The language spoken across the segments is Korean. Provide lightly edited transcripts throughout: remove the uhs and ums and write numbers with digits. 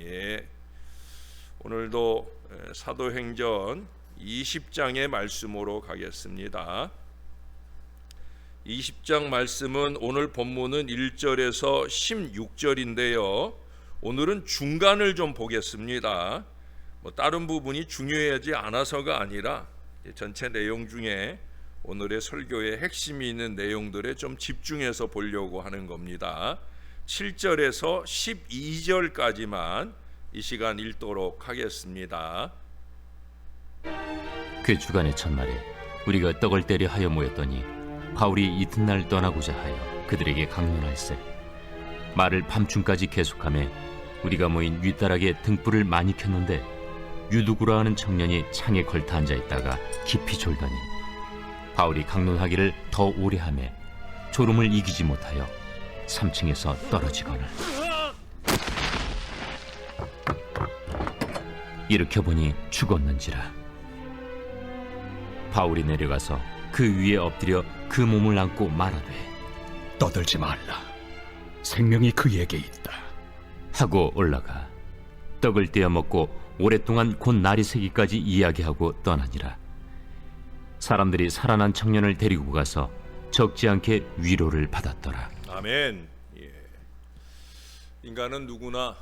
예, 오늘도 사도행전 20장의 말씀으로 가겠습니다. 20장 말씀은 오늘 본문은 1절에서 16절인데요. 오늘은 중간을 좀 보겠습니다. 다른 부분이 중요하지 않아서가 아니라 전체 내용 중에 오늘의 설교의 핵심이 있는 내용들에 좀 집중해서 보려고 하는 겁니다. 7절에서 12절까지만 이 시간 읽도록 하겠습니다. 그 주간의 첫날에 우리가 떡을 떼려 하여 모였더니 바울이 이튿날 떠나고자 하여 그들에게 강론할세. 말을 밤중까지 계속하며 우리가 모인 윗다락에 등불을 많이 켰는데 유두구라 하는 청년이 창에 걸터 앉아 있다가 깊이 졸더니 바울이 강론하기를 더 오래 하며 졸음을 이기지 못하여 3층에서 떨어지거늘 일으켜 보니 죽었는지라. 바울이 내려가서 그 위에 엎드려 그 몸을 안고 말하되 떠들지 말라. 생명이 그에게 있다. 하고 올라가 떡을 떼어 먹고 오랫동안 곧 날이 새기까지 이야기하고 떠나니라. 사람들이 살아난 청년을 데리고 가서 적지 않게 위로를 받았더라. 아멘. 예. 인간은 누구나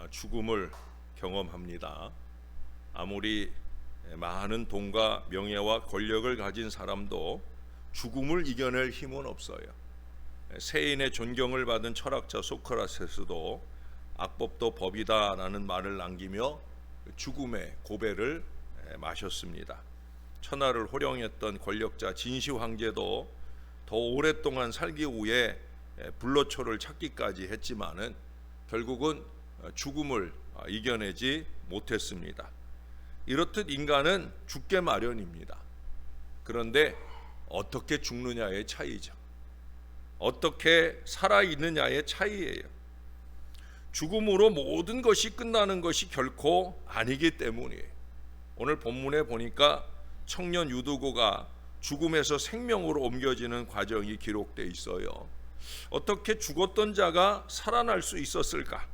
죽음을 경험합니다. 아무리 많은 돈과 명예와 권력을 가진 사람도 죽음을 이겨낼 힘은 없어요. 세인의 존경을 받은 철학자 소크라테스도 악법도 법이다라는 말을 남기며 죽음의 고배를 마셨습니다. 천하를 호령했던 권력자 진시 황제도 더 오랫동안 살기 위해 불로초를 찾기까지 했지만은 결국은 죽음을 이겨내지 못했습니다. 이렇듯 인간은 죽게 마련입니다. 그런데 어떻게 죽느냐의 차이죠. 어떻게 살아있느냐의 차이예요. 죽음으로 모든 것이 끝나는 것이 결코 아니기 때문이에요. 오늘 본문에 보니까 청년 유두고가 죽음에서 생명으로 옮겨지는 과정이 기록되어 있어요. 어떻게 죽었던 자가 살아날 수 있었을까?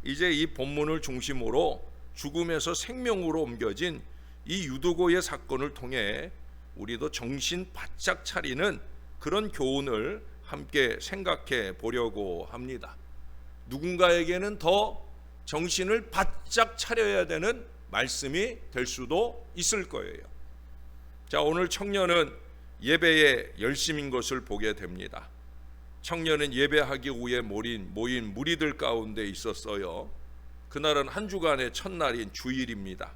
이제 이 본문을 중심으로 죽음에서 생명으로 옮겨진 이 유두고의 사건을 통해 우리도 정신 바짝 차리는 그런 교훈을 함께 생각해 보려고 합니다. 누군가에게는 더 정신을 바짝 차려야 되는 말씀이 될 수도 있을 거예요. 자, 오늘 청년은 예배에 열심인 것을 보게 됩니다. 청년은 예배하기 위해 모인 무리들 가운데 있었어요. 그날은 한 주간의 첫날인 주일입니다.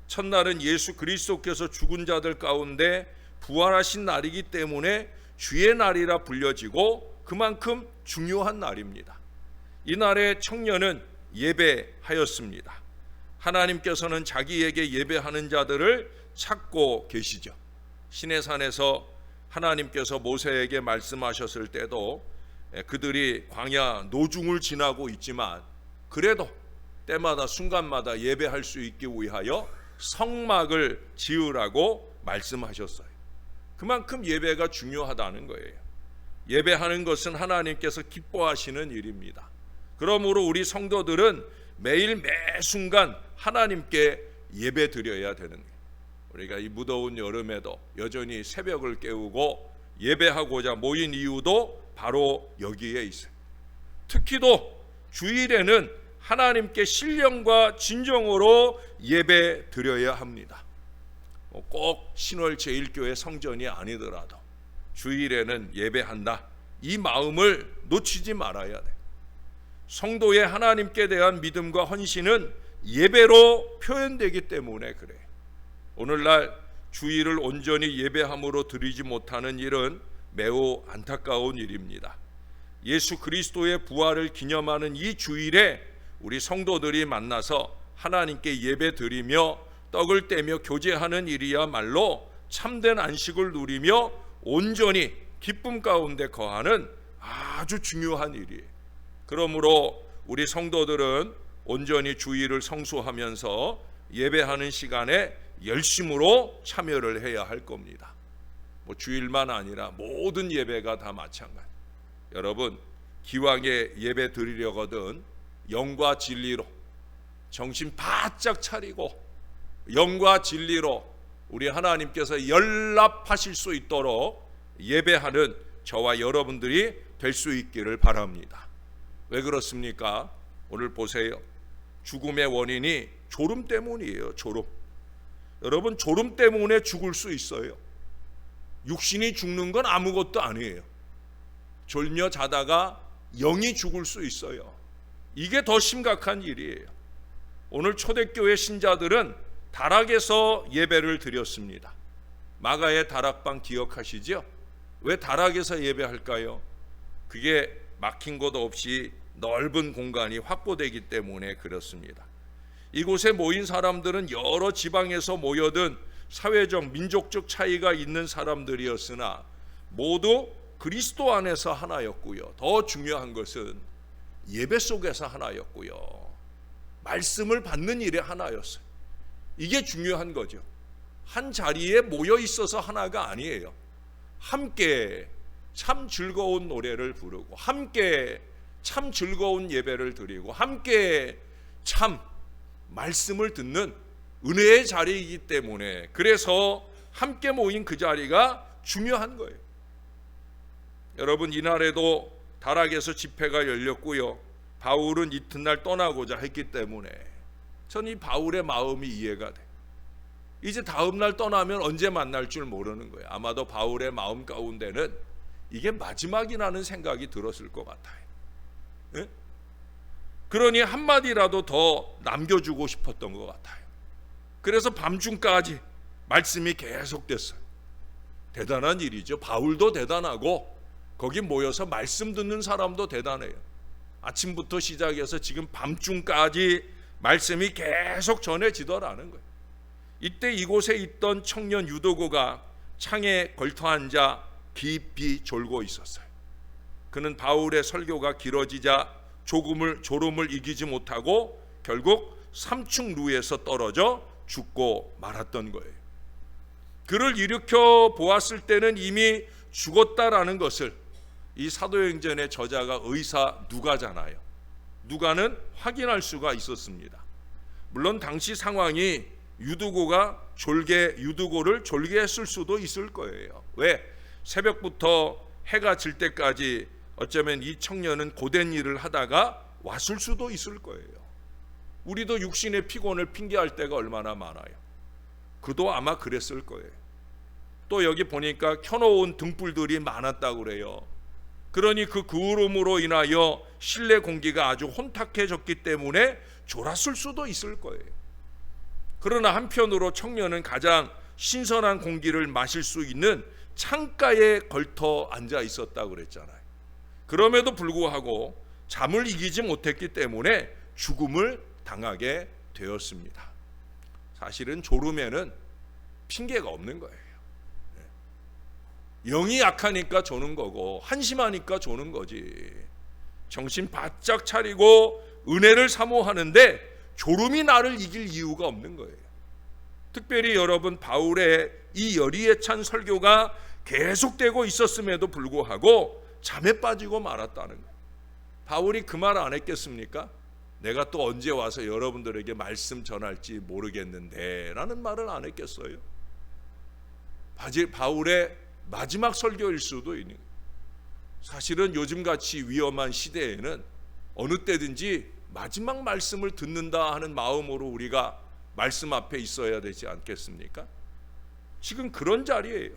첫날은 예수 그리스도께서 죽은 자들 가운데 부활하신 날이기 때문에 주의 날이라 불려지고 그만큼 중요한 날입니다. 이날에 청년은 예배하였습니다. 하나님께서는 자기에게 예배하는 자들을 찾고 계시죠. 시내산에서 하나님께서 모세에게 말씀하셨을 때도 그들이 광야 노중을 지나고 있지만 그래도 때마다 순간마다 예배할 수 있기 위하여 성막을 지으라고 말씀하셨어요. 그만큼 예배가 중요하다는 거예요. 예배하는 것은 하나님께서 기뻐하시는 일입니다. 그러므로 우리 성도들은 매일 매 순간 하나님께 예배 드려야 되는 거예요. 우리가 이 무더운 여름에도 여전히 새벽을 깨우고 예배하고자 모인 이유도 바로 여기에 있어요. 특히도 주일에는 하나님께 신령과 진정으로 예배 드려야 합니다. 꼭 신월 제1교회 성전이 아니더라도 주일에는 예배한다. 이 마음을 놓치지 말아야 돼. 성도의 하나님께 대한 믿음과 헌신은 예배로 표현되기 때문에 그래. 오늘날 주일을 온전히 예배함으로 드리지 못하는 일은 매우 안타까운 일입니다. 예수 그리스도의 부활을 기념하는 이 주일에 우리 성도들이 만나서 하나님께 예배 드리며 떡을 떼며 교제하는 일이야말로 참된 안식을 누리며 온전히 기쁨 가운데 거하는 아주 중요한 일이에요. 그러므로 우리 성도들은 온전히 주일을 성수하면서 예배하는 시간에 열심으로 참여를 해야 할 겁니다. 주일만 아니라 모든 예배가 다 마찬가지. 여러분, 기왕에 예배 드리려거든 영과 진리로 정신 바짝 차리고 영과 진리로 우리 하나님께서 연락하실 수 있도록 예배하는 저와 여러분들이 될 수 있기를 바랍니다. 왜 그렇습니까? 오늘 보세요. 죽음의 원인이 졸음 때문이에요. 졸음. 여러분, 졸음 때문에 죽을 수 있어요. 육신이 죽는 건 아무것도 아니에요. 졸며 자다가 영이 죽을 수 있어요. 이게 더 심각한 일이에요. 오늘 초대교회 신자들은 다락에서 예배를 드렸습니다. 마가의 다락방 기억하시죠? 왜 다락에서 예배할까요? 그게 막힌 곳 없이 넓은 공간이 확보되기 때문에 그렇습니다. 이곳에 모인 사람들은 여러 지방에서 모여든 사회적, 민족적 차이가 있는 사람들이었으나 모두 그리스도 안에서 하나였고요. 더 중요한 것은 예배 속에서 하나였고요. 말씀을 받는 일에 하나였어요. 이게 중요한 거죠. 한 자리에 모여 있어서 하나가 아니에요. 함께 참 즐거운 노래를 부르고 함께 참 즐거운 예배를 드리고 함께 참 말씀을 듣는 은혜의 자리이기 때문에 그래서 함께 모인 그 자리가 중요한 거예요. 여러분, 이날에도 다락에서 집회가 열렸고요. 바울은 이튿날 떠나고자 했기 때문에 전 이 바울의 마음이 이해가 돼. 이제 다음 날 떠나면 언제 만날 줄 모르는 거예요. 아마도 바울의 마음 가운데는 이게 마지막이라는 생각이 들었을 것 같아요. 예? 그러니 한마디라도 더 남겨주고 싶었던 것 같아요. 그래서 밤중까지 말씀이 계속됐어요. 대단한 일이죠. 바울도 대단하고 거기 모여서 말씀 듣는 사람도 대단해요. 아침부터 시작해서 지금 밤중까지 말씀이 계속 전해지더라는 거예요. 이때 이곳에 있던 청년 유도고가 창에 걸터 앉아 깊이 졸고 있었어요. 그는 바울의 설교가 길어지자 졸음을 이기지 못하고 결국 삼층루에서 떨어져 죽고 말았던 거예요. 그를 일으켜 보았을 때는 이미 죽었다라는 것을 이 사도행전의 저자가 의사 누가잖아요. 누가는 확인할 수가 있었습니다. 물론 당시 상황이 유두고를 졸게 했을 수도 있을 거예요. 왜? 새벽부터 해가 질 때까지 어쩌면 이 청년은 고된 일을 하다가 왔을 수도 있을 거예요. 우리도 육신의 피곤을 핑계할 때가 얼마나 많아요. 그도 아마 그랬을 거예요. 또 여기 보니까 켜놓은 등불들이 많았다고 그래요. 그러니 그 그울음으로 인하여 실내 공기가 아주 혼탁해졌기 때문에 졸았을 수도 있을 거예요. 그러나 한편으로 청년은 가장 신선한 공기를 마실 수 있는 창가에 걸터 앉아 있었다고 그랬잖아요. 그럼에도 불구하고 잠을 이기지 못했기 때문에 죽음을 당하게 되었습니다. 사실은 졸음에는 핑계가 없는 거예요. 영이 약하니까 조는 거고 한심하니까 조는 거지. 정신 바짝 차리고 은혜를 사모하는데 졸음이 나를 이길 이유가 없는 거예요. 특별히 여러분, 바울의 이 열의에 찬 설교가 계속되고 있었음에도 불구하고 잠에 빠지고 말았다는 거예요. 바울이 그 말 안 했겠습니까? 내가 또 언제 와서 여러분들에게 말씀 전할지 모르겠는데 라는 말을 안 했겠어요? 바울의 마지막 설교일 수도 있는 거예요. 사실은 요즘같이 위험한 시대에는 어느 때든지 마지막 말씀을 듣는다 하는 마음으로 우리가 말씀 앞에 있어야 되지 않겠습니까? 지금 그런 자리예요.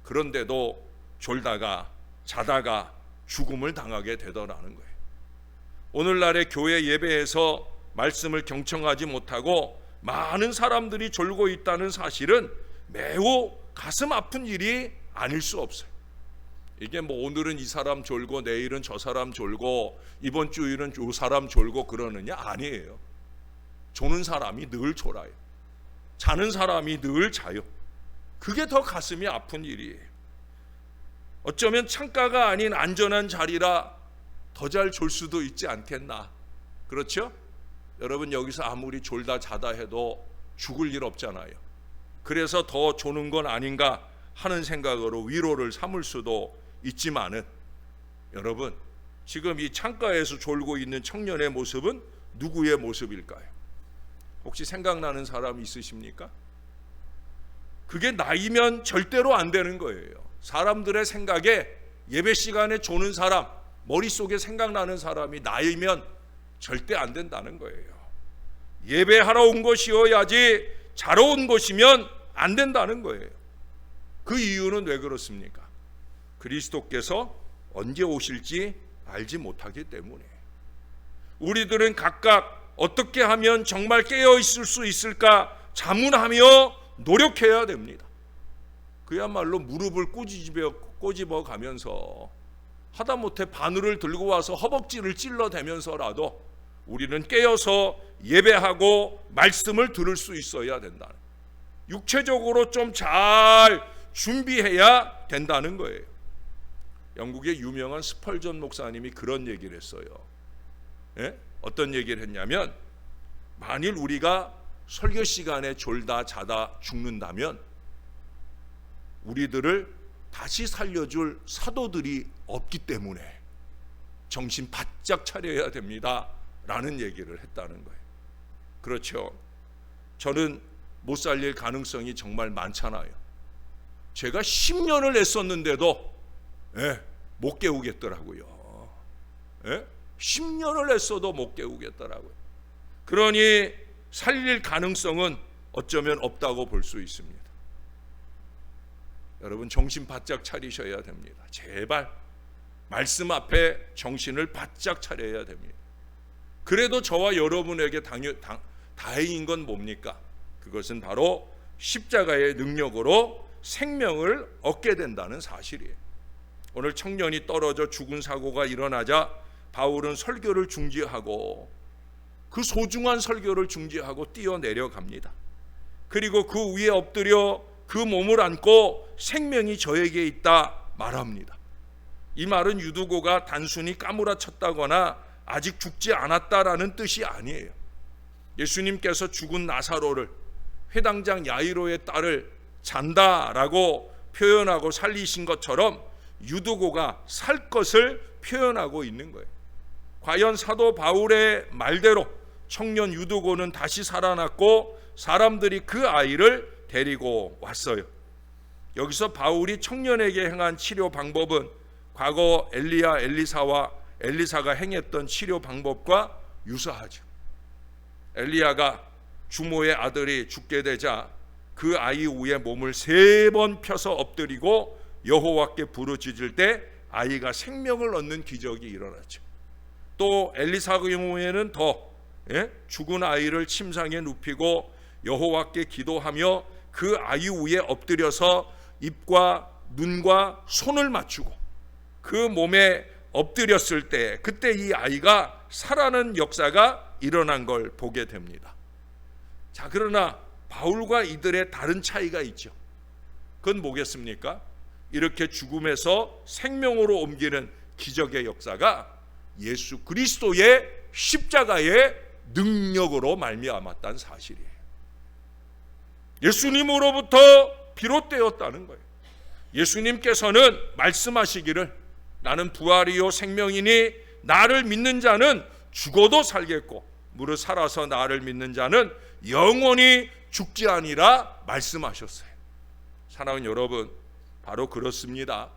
그런데도 졸다가 자다가 죽음을 당하게 되더라는 거예요. 오늘날의 교회 예배에서 말씀을 경청하지 못하고 많은 사람들이 졸고 있다는 사실은 매우 가슴 아픈 일이 아닐 수 없어요. 이게 뭐 오늘은 이 사람 졸고 내일은 저 사람 졸고 이번 주일은 이 사람 졸고 그러느냐? 아니에요. 조는 사람이 늘 졸아요. 자는 사람이 늘 자요. 그게 더 가슴이 아픈 일이에요. 어쩌면 창가가 아닌 안전한 자리라 더 잘 졸 수도 있지 않겠나? 그렇죠? 여러분, 여기서 아무리 졸다 자다 해도 죽을 일 없잖아요. 그래서 더 조는 건 아닌가 하는 생각으로 위로를 삼을 수도 있지만은 여러분, 지금 이 창가에서 졸고 있는 청년의 모습은 누구의 모습일까요? 혹시 생각나는 사람 있으십니까? 그게 나이면 절대로 안 되는 거예요. 사람들의 생각에 예배 시간에 조는 사람, 머릿속에 생각나는 사람이 나이면 절대 안 된다는 거예요. 예배하러 온 것이어야지 자러 온 것이면 안 된다는 거예요. 그 이유는 왜 그렇습니까? 그리스도께서 언제 오실지 알지 못하기 때문에. 우리들은 각각 어떻게 하면 정말 깨어 있을 수 있을까 자문하며 노력해야 됩니다. 그야말로 무릎을 꼬집어 가면서 하다못해 바늘을 들고 와서 허벅지를 찔러대면서라도 우리는 깨어서 예배하고 말씀을 들을 수 있어야 된다. 육체적으로 좀 잘 준비해야 된다는 거예요. 영국의 유명한 스펄전 목사님이 그런 얘기를 했어요. 예? 어떤 얘기를 했냐면, 만일 우리가 설교 시간에 졸다 자다 죽는다면 우리들을 다시 살려줄 사도들이 없기 때문에 정신 바짝 차려야 됩니다 라는 얘기를 했다는 거예요. 그렇죠. 저는 못 살릴 가능성이 정말 많잖아요. 제가 10년을 애썼는데도 못 깨우겠더라고요. 10년을 애써도 못 깨우겠더라고요. 그러니 살릴 가능성은 어쩌면 없다고 볼 수 있습니다. 여러분 정신 바짝 차리셔야 됩니다. 제발 말씀 앞에 정신을 바짝 차려야 됩니다. 그래도 저와 여러분에게 다행인 건 뭡니까? 그것은 바로 십자가의 능력으로 생명을 얻게 된다는 사실이에요. 오늘 청년이 떨어져 죽은 사고가 일어나자 바울은 설교를 중지하고, 그 소중한 설교를 중지하고 뛰어내려갑니다. 그리고 그 위에 엎드려 그 몸을 안고 생명이 저에게 있다 말합니다. 이 말은 유두고가 단순히 까무라쳤다거나 아직 죽지 않았다라는 뜻이 아니에요. 예수님께서 죽은 나사로를, 회당장 야이로의 딸을 잔다라고 표현하고 살리신 것처럼 유두고가 살 것을 표현하고 있는 거예요. 과연 사도 바울의 말대로 청년 유두고는 다시 살아났고 사람들이 그 아이를 데리고 왔어요. 여기서 바울이 청년에게 행한 치료 방법은 과거 엘리야 엘리사가 행했던 치료 방법과 유사하죠. 엘리야가 주모의 아들이 죽게 되자 그 아이 위에 몸을 3번 펴서 엎드리고 여호와께 부르짖을 때 아이가 생명을 얻는 기적이 일어났죠. 또 엘리사의 경우에는 더 죽은 아이를 침상에 눕히고 여호와께 기도하며 그 아이 위에 엎드려서 입과 눈과 손을 맞추고 그 몸에 엎드렸을 때 그때 이 아이가 살아나는 역사가 일어난 걸 보게 됩니다. 자, 그러나 바울과 이들의 다른 차이가 있죠. 그건 뭐겠습니까? 이렇게 죽음에서 생명으로 옮기는 기적의 역사가 예수 그리스도의 십자가의 능력으로 말미암았다는 사실이에요. 예수님으로부터 비롯되었다는 거예요. 예수님께서는 말씀하시기를 나는 부활이요 생명이니 나를 믿는 자는 죽어도 살겠고 무릇 살아서 나를 믿는 자는 영원히 죽지 아니라 말씀하셨어요. 사랑하는 여러분, 바로 그렇습니다.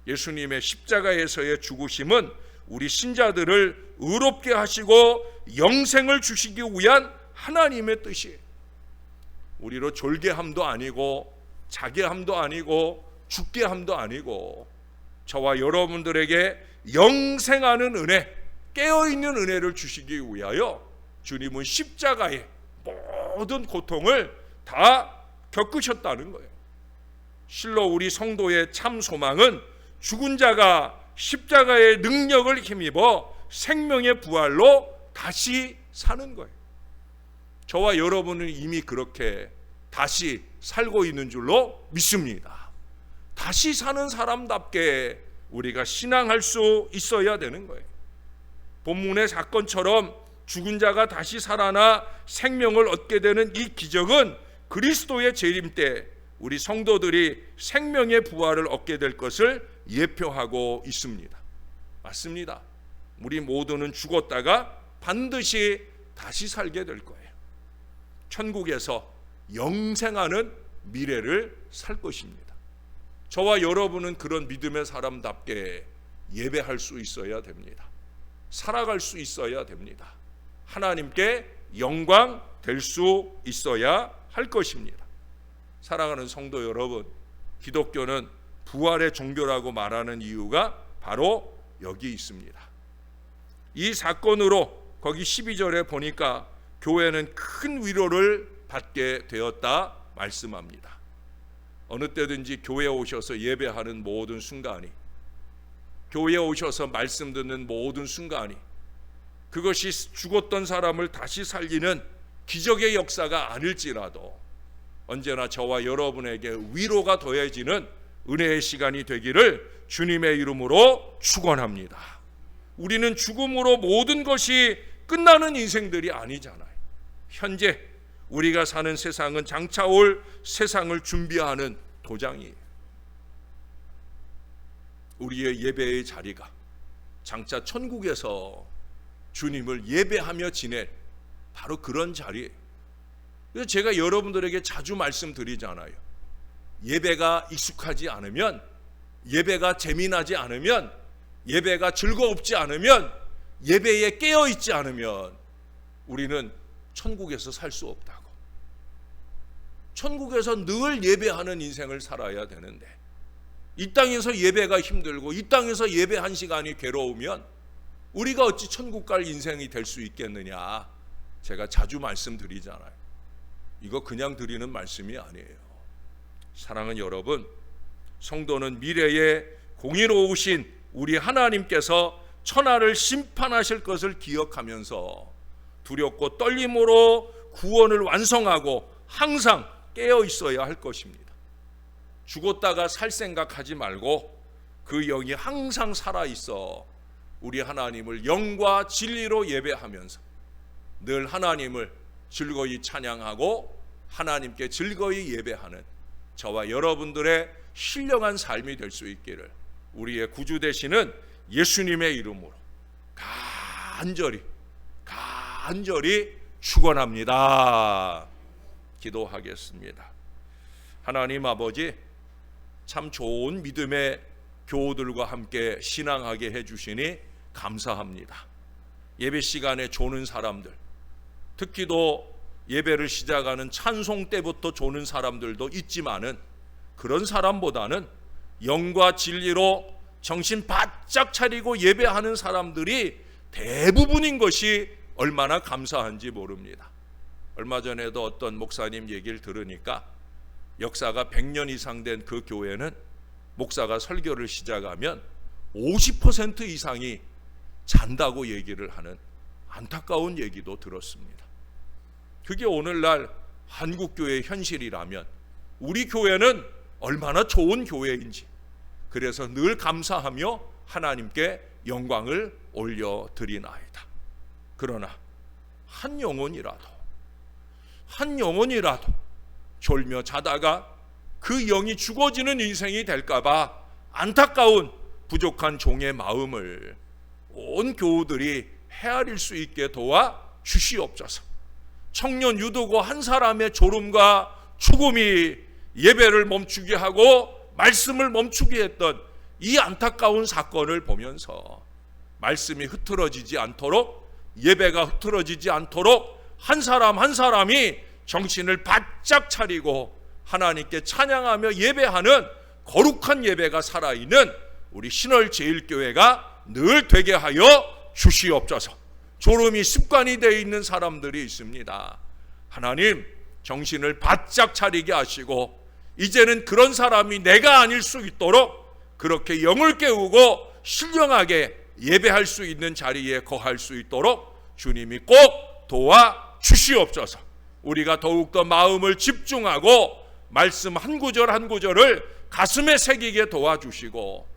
예수님의 십자가에서의 죽으심은 우리 신자들을 의롭게 하시고 영생을 주시기 위한 하나님의 뜻이에요. 우리로 졸게 함도 아니고 자게 함도 아니고 죽게 함도 아니고 저와 여러분들에게 영생하는 은혜, 깨어있는 은혜를 주시기 위하여 주님은 십자가의 모든 고통을 다 겪으셨다는 거예요. 실로 우리 성도의 참 소망은 죽은 자가 십자가의 능력을 힘입어 생명의 부활로 다시 사는 거예요. 저와 여러분은 이미 그렇게 다시 살고 있는 줄로 믿습니다. 다시 사는 사람답게 우리가 신앙할 수 있어야 되는 거예요. 본문의 사건처럼 죽은 자가 다시 살아나 생명을 얻게 되는 이 기적은 그리스도의 재림 때 우리 성도들이 생명의 부활을 얻게 될 것을 예표하고 있습니다. 맞습니다. 우리 모두는 죽었다가 반드시 다시 살게 될 거예요. 천국에서 영생하는 미래를 살 것입니다. 저와 여러분은 그런 믿음의 사람답게 예배할 수 있어야 됩니다. 살아갈 수 있어야 됩니다. 하나님께 영광 될 수 있어야 할 것입니다. 사랑하는 성도 여러분, 기독교는 부활의 종교라고 말하는 이유가 바로 여기 있습니다. 이 사건으로 거기 12절에 보니까 교회는 큰 위로를 받게 되었다 말씀합니다. 어느 때든지 교회에 오셔서 예배하는 모든 순간이, 교회에 오셔서 말씀 듣는 모든 순간이 그것이 죽었던 사람을 다시 살리는 기적의 역사가 아닐지라도 언제나 저와 여러분에게 위로가 더해지는 은혜의 시간이 되기를 주님의 이름으로 축원합니다. 우리는 죽음으로 모든 것이 끝나는 인생들이 아니잖아요. 현재 우리가 사는 세상은 장차 올 세상을 준비하는 도장이에요. 우리의 예배의 자리가 장차 천국에서 주님을 예배하며 지낼 바로 그런 자리예요. 그래서 제가 여러분들에게 자주 말씀드리잖아요. 예배가 익숙하지 않으면, 예배가 재미나지 않으면, 예배가 즐겁지 않으면, 예배에 깨어있지 않으면 우리는 천국에서 살 수 없다고. 천국에서 늘 예배하는 인생을 살아야 되는데 이 땅에서 예배가 힘들고 이 땅에서 예배 한 시간이 괴로우면 우리가 어찌 천국 갈 인생이 될 수 있겠느냐. 제가 자주 말씀드리잖아요. 이거 그냥 드리는 말씀이 아니에요. 사랑하는 여러분, 성도는 미래에 공의로우신 우리 하나님께서 천하를 심판하실 것을 기억하면서 두렵고 떨림으로 구원을 완성하고 항상 깨어 있어야 할 것입니다. 죽었다가 살 생각하지 말고 그 영이 항상 살아있어 우리 하나님을 영과 진리로 예배하면서 늘 하나님을 즐거이 찬양하고 하나님께 즐거이 예배하는 저와 여러분들의 신령한 삶이 될 수 있기를 우리의 구주 되시는 예수님의 이름으로 간절히 축원합니다. 기도하겠습니다. 하나님 아버지, 참 좋은 믿음의 교우들과 함께 신앙하게 해주시니 감사합니다. 예배 시간에 조는 사람들, 특히도 예배를 시작하는 찬송 때부터 조는 사람들도 있지만은 그런 사람보다는 영과 진리로 정신 바짝 차리고 예배하는 사람들이 대부분인 것이 얼마나 감사한지 모릅니다. 얼마 전에도 어떤 목사님 얘기를 들으니까 역사가 100년 이상 된 그 교회는 목사가 설교를 시작하면 50% 이상이 잔다고 얘기를 하는 안타까운 얘기도 들었습니다. 그게 오늘날 한국교회의 현실이라면 우리 교회는 얼마나 좋은 교회인지, 그래서 늘 감사하며 하나님께 영광을 올려드리나이다. 그러나 한 영혼이라도 졸며 자다가 그 영이 죽어지는 인생이 될까봐 안타까운 부족한 종의 마음을 온 교우들이 헤아릴 수 있게 도와 주시옵소서. 청년 유도고 한 사람의 졸음과 죽음이 예배를 멈추게 하고 말씀을 멈추게 했던 이 안타까운 사건을 보면서 말씀이 흐트러지지 않도록, 예배가 흐트러지지 않도록 한 사람 한 사람이 정신을 바짝 차리고 하나님께 찬양하며 예배하는 거룩한 예배가 살아있는 우리 신월제일교회가 늘 되게 하여 주시옵소서. 졸음이 습관이 되어 있는 사람들이 있습니다. 하나님, 정신을 바짝 차리게 하시고 이제는 그런 사람이 내가 아닐 수 있도록 그렇게 영을 깨우고 신령하게 예배할 수 있는 자리에 거할 수 있도록 주님이 꼭 도와 주시옵소서. 우리가 더욱더 마음을 집중하고 말씀 한 구절 한 구절을 가슴에 새기게 도와주시고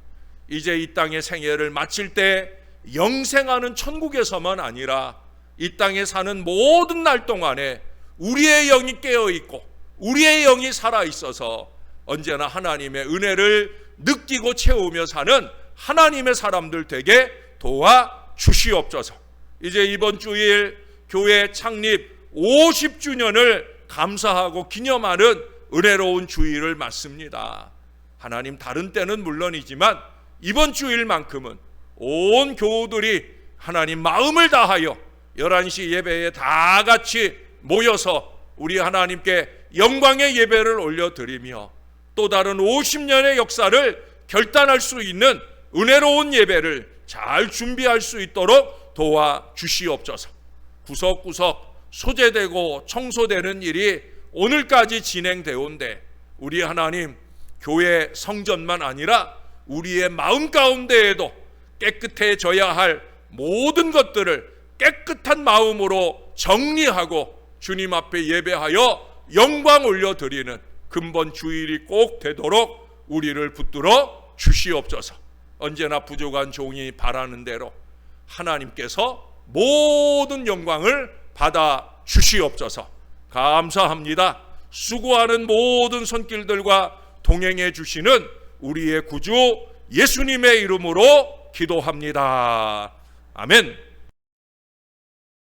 이제 이 땅의 생애를 마칠 때 영생하는 천국에서만 아니라 이 땅에 사는 모든 날 동안에 우리의 영이 깨어있고 우리의 영이 살아있어서 언제나 하나님의 은혜를 느끼고 채우며 사는 하나님의 사람들 되게 도와 주시옵소서. 이제 이번 주일 교회 창립 50주년을 감사하고 기념하는 은혜로운 주일을 맞습니다. 하나님, 다른 때는 물론이지만 이번 주일만큼은 온 교우들이 하나님 마음을 다하여 11시 예배에 다 같이 모여서 우리 하나님께 영광의 예배를 올려드리며 또 다른 50년의 역사를 결단할 수 있는 은혜로운 예배를 잘 준비할 수 있도록 도와주시옵소서. 구석구석 소재되고 청소되는 일이 오늘까지 진행되온데 우리 하나님, 교회 성전만 아니라 우리의 마음 가운데에도 깨끗해져야 할 모든 것들을 깨끗한 마음으로 정리하고 주님 앞에 예배하여 영광 올려드리는 근본 주일이 꼭 되도록 우리를 붙들어 주시옵소서. 언제나 부족한 종이 바라는 대로 하나님께서 모든 영광을 받아 주시옵소서. 감사합니다. 수고하는 모든 손길들과 동행해 주시는 우리의 구주 예수님의 이름으로 기도합니다. 아멘.